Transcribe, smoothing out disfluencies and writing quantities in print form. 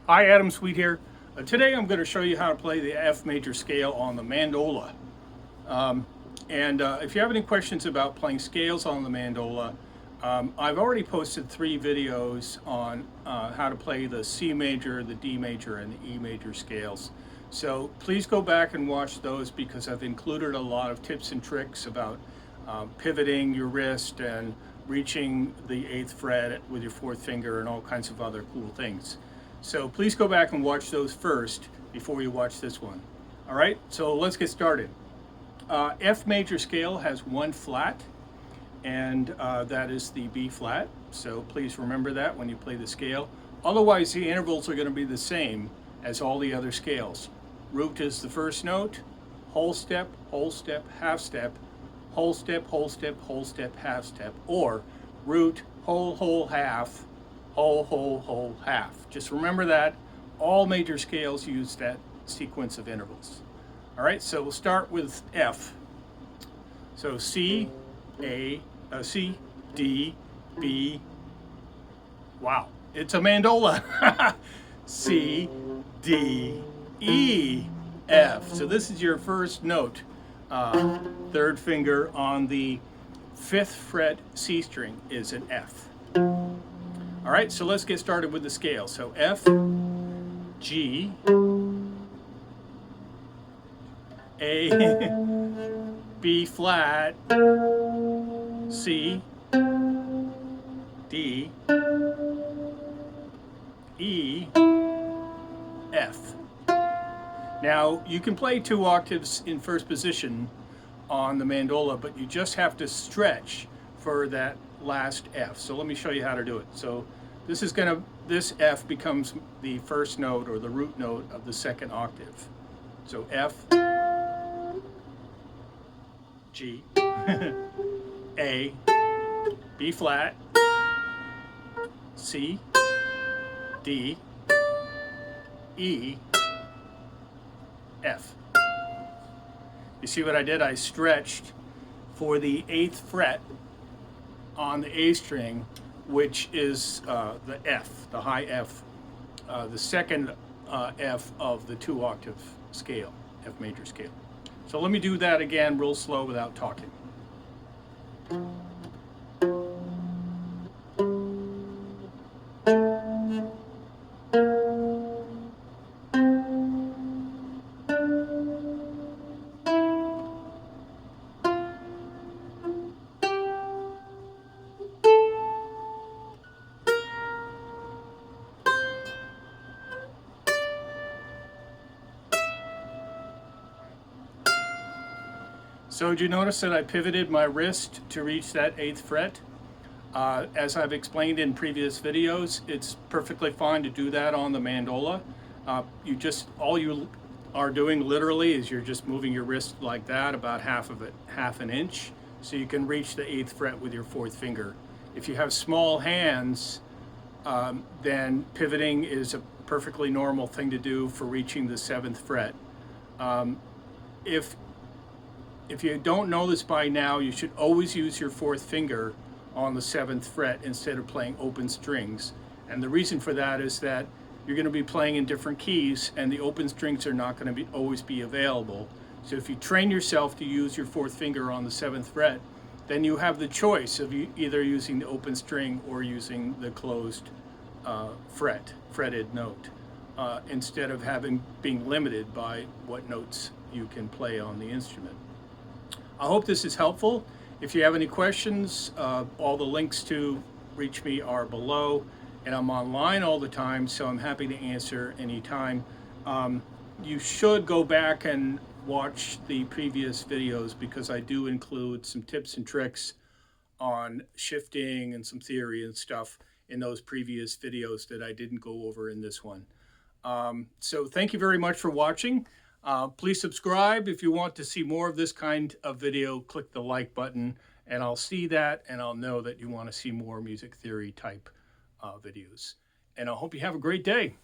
Hi, Adam Sweet here. Today I'm going to show you how to play the F major scale on the Mandola. And if you have any questions about playing scales on the Mandola, I've already posted 3 videos on how to play the C major, the D major, and the E major scales. So please go back and watch those because I've included a lot of tips and tricks about pivoting your wrist and reaching the 8th fret with your 4th finger and all kinds of other cool things. So please go back and watch those first before you watch this one. All right, so let's get started. F major scale has 1 flat, and that is the B flat. So please remember that when you play the scale. Otherwise, the intervals are going to be the same as all the other scales. Root is the first note, whole step, half step, whole step, half step, or root, whole, half, whole, half. Just remember that all major scales use that sequence of intervals. All right, so we'll start with F. So C, C, D, B. Wow, it's a mandola. C, D, E, F. So this is your first note. 3rd finger on the 5th fret C string is an F. All right, so let's get started with the scale. So F, G, A, B flat, C, D, E, F. Now, you can play 2 octaves in first position on the mandola, but you just have to stretch for that last F. So let me show you how to do it. So this F becomes the first note or the root note of the 2nd octave. So F, G, A, B flat, C, D, E, F. You see what I did? I stretched for the 8th fret on the A string, which is the F, the high F, the 2nd F of the 2 octave scale, F major scale. So let me do that again real slow without talking. So did you notice that I pivoted my wrist to reach that 8th fret? As I've explained in previous videos, it's perfectly fine to do that on the mandola. All you are doing literally is you're just moving your wrist like that, about half an inch, so you can reach the 8th fret with your 4th finger. If you have small hands, then pivoting is a perfectly normal thing to do for reaching the 7th fret. If if you don't know this by now, you should always use your 4th finger on the 7th fret instead of playing open strings. And the reason for that is that you're going to be playing in different keys and the open strings are not going to always be available. So if you train yourself to use your 4th finger on the 7th fret, then you have the choice of either using the open string or using the closed fretted note, instead of being limited by what notes you can play on the instrument. I hope this is helpful. If you have any questions, all the links to reach me are below, and I'm online all the time, so I'm happy to answer anytime. You should go back and watch the previous videos because I do include some tips and tricks on shifting and some theory and stuff in those previous videos that I didn't go over in this one. So thank you very much for watching. Please subscribe. If you want to see more of this kind of video, click the like button and I'll see that and I'll know that you want to see more music theory type videos. And I hope you have a great day.